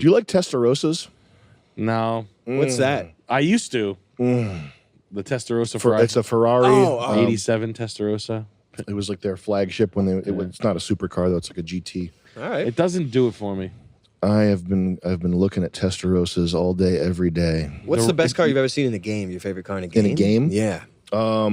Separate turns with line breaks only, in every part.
Do you like Testarossas?
No.
What's that?
I used to. The Testarossa Ferrari.
It's a Ferrari.
87 Testarossa.
It was like their flagship when it's not a supercar though. It's like a GT.
All right.
It doesn't do it for me.
I've been looking at Testarossas all day, every day.
What's the best car you've ever seen in a game? Your favorite car in a game?
In a game?
Yeah.
A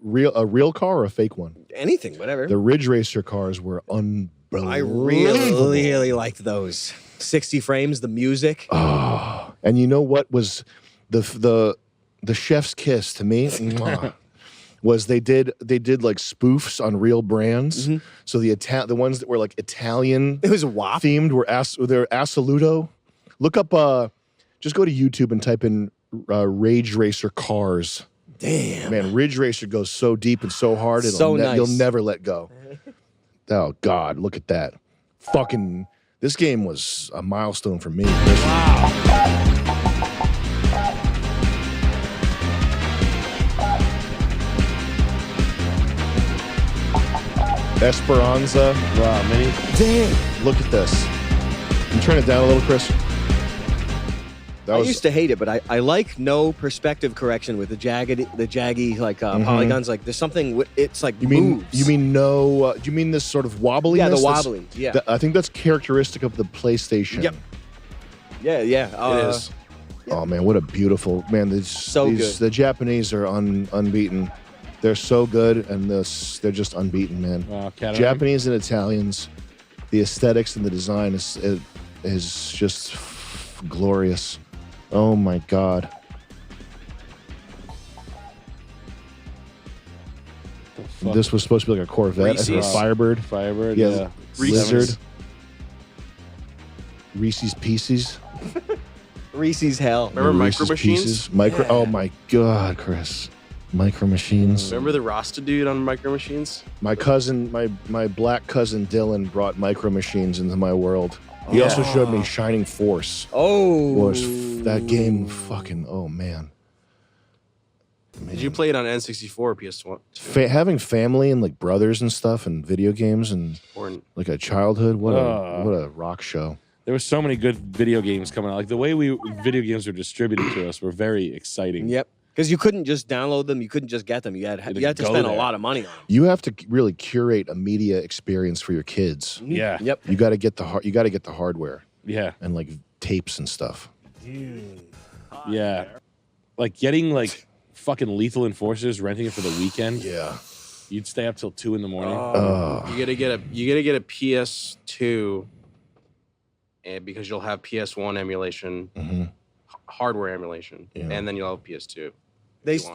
real car or a fake one?
Anything, whatever.
The Ridge Racer cars were unbelievable.
I really liked those. 60 frames, the music.
Oh, and you know what was the chef's kiss to me? Was they did like spoofs on real brands. So the ones that were like Italian,
It was WAP
themed were they're Assoluto. Look up just go to YouTube and type in Rage Racer cars.
Damn.
Man, Ridge Racer goes so deep and so hard
Nice.
you'll never let go. Oh God, look at that. Fucking this game was a milestone for me. Esperanza.
Wow, mini.
Damn. Look at this. You turn it down a little, Chris.
I used to hate it, but I like no perspective correction with the jaggy like polygons. Like there's something. It's like moves.
You mean no? Do you mean this sort of wobbliness?
Yeah, the wobbly. Yeah.
I think that's characteristic of the PlayStation.
Yep. Yeah.
It is.
Oh man, what a beautiful man!
good.
The Japanese are unbeaten. They're so good, and they're just unbeaten, man.
Wow,
Japanese and Italians, the aesthetics and the design is just glorious. Oh my God. This was supposed to be like a Corvette, a Firebird.
Firebird,
Yeah.
yeah.
Lizard. Reese's Pieces.
Reese's Hell.
Remember Micro
Reese's
Machines?
Pieces. Oh my God, Chris. Micro Machines.
Remember the Rasta dude on Micro Machines?
My cousin, my black cousin Dylan brought Micro Machines into my world. He also showed me Shining Force. That game fucking, oh man.
Did you play it on N64 or PS1?
Having family and like brothers and stuff and video games and like a childhood, what a rock show.
There were so many good video games coming out. Like the way video games were distributed to us were very exciting.
Yep. Because you couldn't just download them, you couldn't just get them. You had to spend a lot of money on them.
You have to really curate a media experience for your kids.
Yeah.
Yep.
You got to get the hardware.
Yeah.
And like tapes and stuff.
Yeah. Like getting like fucking Lethal Enforcers, renting it for the weekend.
Yeah.
You'd stay up till 2 in the morning.
You gotta get a PS2, and because you'll have PS1 emulation, hardware emulation, and then you'll have PS2.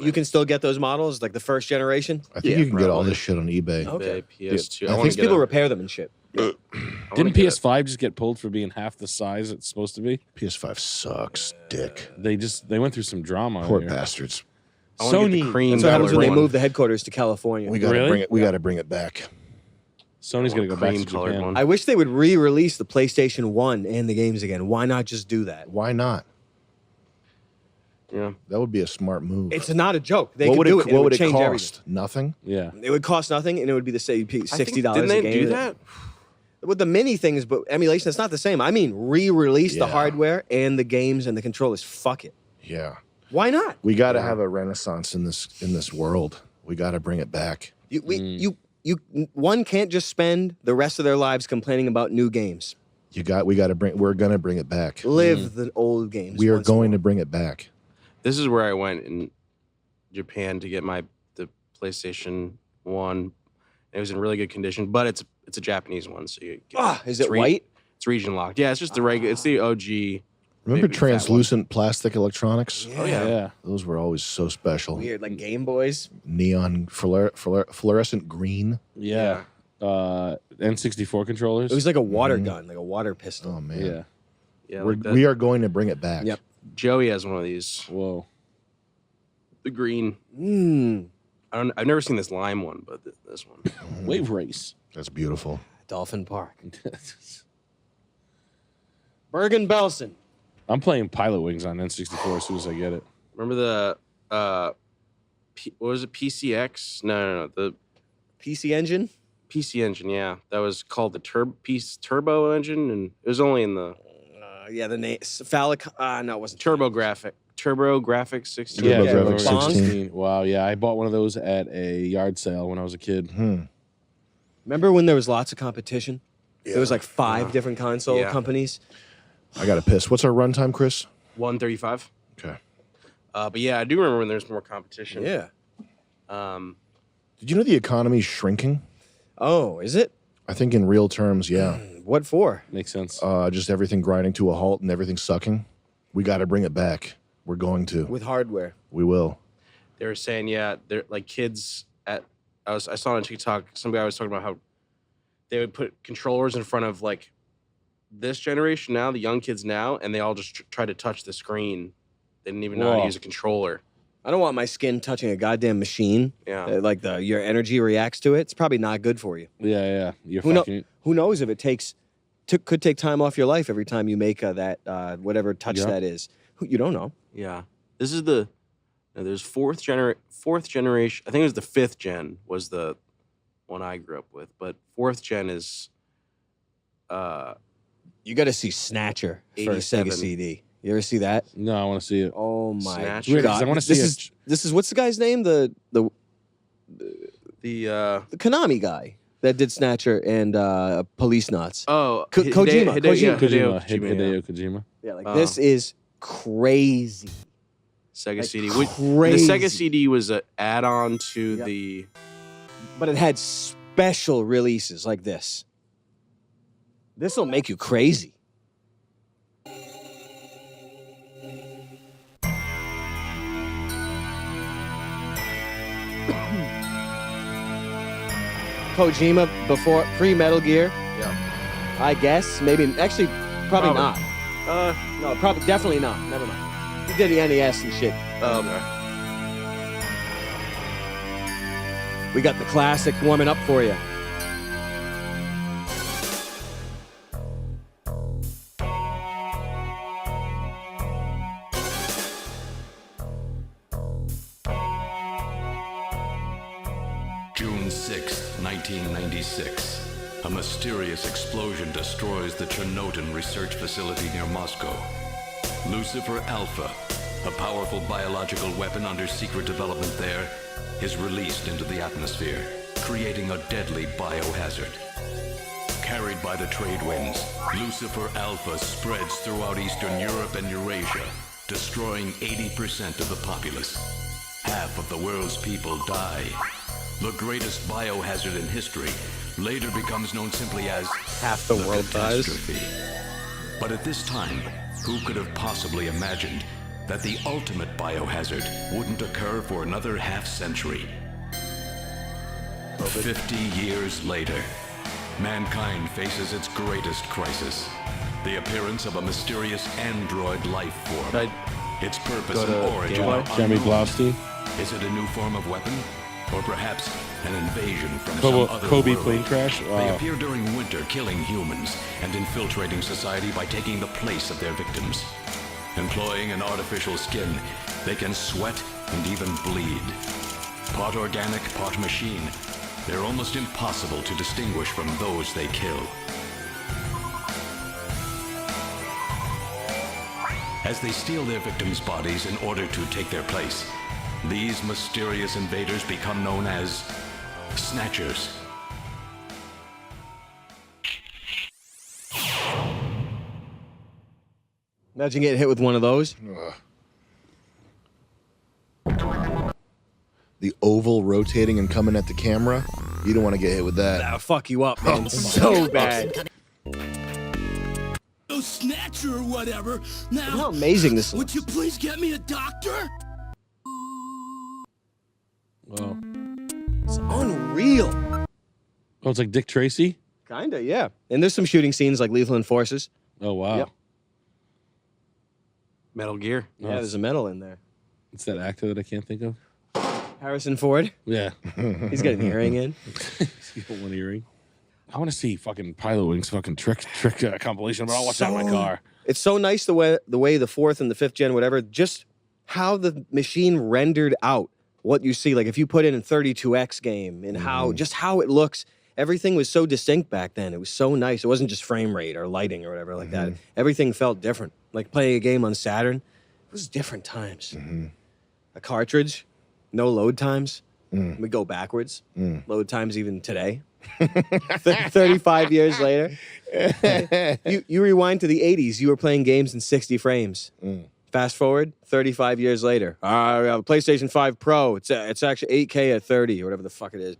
You can still get those models, like the first generation?
I think you can get all this shit on eBay.
Okay.
PS2.
I
think people repair them and shit.
Didn't PS5 just get pulled for being half the size it's supposed to be?
PS5 sucks, dick.
They went through some drama.
Poor
here.
bastards.
Sony.
That's what happens when they move the headquarters to California.
We gotta bring it. We gotta bring it back.
Sony's gonna go back to Japan.
one.
I wish they would re-release the PlayStation 1 and the games again. Why not just do that?
Why not?
Yeah.
That would be a smart move.
It's not a joke. They
what
could
would
do
it,
it.
what would it
change
cost?
everything.
Nothing?
Yeah.
It would cost nothing, and it would be the same $60
Didn't
a
they
game.
do that?
With the mini things, but emulation, that's not the same. I mean, re-release the hardware and the games and the controllers. Fuck it.
Yeah.
Why not?
We got to have a renaissance in this world. We got to bring it back.
One can't just spend the rest of their lives complaining about new games.
We're going to bring it back.
Live the old games.
We are going to bring it back.
This is where I went in Japan to get the PlayStation 1. It was in really good condition, but it's a Japanese one, so you get,
is it white?
It's region locked. Yeah, it's just the regular. It's the OG.
Remember translucent plastic electronics?
Yeah.
Oh yeah.
Those were always so special.
Weird, like Game Boys.
Neon fluorescent green.
Yeah. N64 controllers.
It was like a water gun, like a water pistol.
Oh man.
Yeah.
Yeah.
We are going to bring it back.
Yep.
Joey has one of these.
Whoa.
The green. I've never seen this lime one, but this one.
Wave Race.
That's beautiful.
Dolphin Park. Bergen-Belsen.
I'm playing Pilot Wings on N64 as soon as I get it.
Remember the what was it? PCX? No. The
PC Engine?
PC Engine, yeah. That was called the Turbo Engine, and it was only in the
Yeah, the name phallic. No, it wasn't
TurboGrafx 16.
Yeah,
TurboGrafx
TurboGrafx
16.
Wow, yeah, I bought one of those at a yard sale when I was a kid.
Remember when there was lots of competition? There was like 5 different console
Yeah.
companies.
I got to piss. What's our runtime, Chris?
135.
Okay.
But yeah, I do remember when there's more competition.
Yeah.
Did you know the economy's shrinking?
Oh, is it?
I think in real terms, yeah.
What for?
Makes sense.
Just everything grinding to a halt and everything sucking. We got to bring it back. We're going to.
With hardware.
We will.
They were saying, yeah, they're like kids at. I saw on TikTok some guy was talking about how they would put controllers in front of like this generation now, the young kids now, and they all just try to touch the screen. They didn't even know how to use a controller.
I don't want my skin touching a goddamn machine.
Yeah.
Like your energy reacts to it. It's probably not good for you.
Yeah. You're
Who,
fucking.
who knows if it could take time off your life every time you make that whatever touch that is. You don't know.
Yeah. This is there's fourth generation. I think it was the 5th gen was the one I grew up with, but 4th gen is
You got to see Snatcher for a
87.
Sega CD. You ever see that?
No, I want to see it.
Oh my
Snatcher.
Weird, 'cause
god!
I wanna see
this is what's the guy's name? The Konami guy that did Snatcher and Police Nuts.
Hideo
Kojima.
Kojima.
Yeah, like this is crazy.
Sega
Like,
CD.
crazy.
The Sega CD was an add-on to the.
But it had special releases like this. This will make you crazy. Kojima before pre-Metal Gear.
Yeah.
I guess maybe actually probably not.
Probably.
No, probably definitely not. Never mind. He did the NES and shit.
Okay.
We got the classic warming up for you.
June 6, 1996. A mysterious explosion destroys the Chernobyl research facility near Moscow. Lucifer Alpha, a powerful biological weapon under secret development there, is released into the atmosphere, creating a deadly biohazard. Carried by the trade winds, Lucifer Alpha spreads throughout Eastern Europe and Eurasia, destroying 80% of the populace. Half of the world's people die. The greatest biohazard in history later becomes known simply as
Half the world dies.
catastrophe. But at this time, who could have possibly imagined that the ultimate biohazard wouldn't occur for another half-century? 50 years later, mankind faces its greatest crisis. The appearance of a mysterious android life form. Its purpose and origin are
Jeremy
unknown.
Blaustein.
Is it a new form of weapon? Or perhaps an invasion from some other
Kobe
world?
plane crash.
They
Wow.
appear during winter, killing humans and infiltrating society by taking the place of their victims. Employing an artificial skin, they can sweat and even bleed. Part organic, part machine, they're almost impossible to distinguish from those they kill. As they steal their victims' bodies in order to take their place, these mysterious invaders become known as Snatchers.
Imagine getting hit with one of those.
The oval rotating and coming at the camera. You don't want to get hit with that.
That'll fuck you up, man. So bad.
Oh, Snatcher or whatever. Now,
Look how amazing this
would
looks.
you please get me a doctor?
Wow.
It's unreal.
Oh, it's like Dick Tracy.
Kinda, yeah. And there's some shooting scenes like Lethal Enforcers.
Oh wow.
Yep.
Metal Gear.
Yeah, there's a medal in there.
It's that actor that I can't think of.
Harrison Ford.
Yeah.
He's got an earring in.
He's got one earring. I want to see fucking Pilot Wings fucking trick compilation, but I'll watch that in my
So-
car.
It's so nice the way the 4th and the 5th gen, whatever, just how the machine rendered out what you see. Like if you put in a 32X game and how it looks, everything was so distinct back then. It was so nice. It wasn't just frame rate or lighting or whatever like that. Everything felt different. Like playing a game on Saturn, it was different times. A cartridge, no load times. We go backwards. Load times even today. 35 years later. You rewind to the 80s. You were playing games in 60 frames. Fast forward, 35 years later. PlayStation 5 Pro. It's actually 8K at 30 or whatever the fuck it is.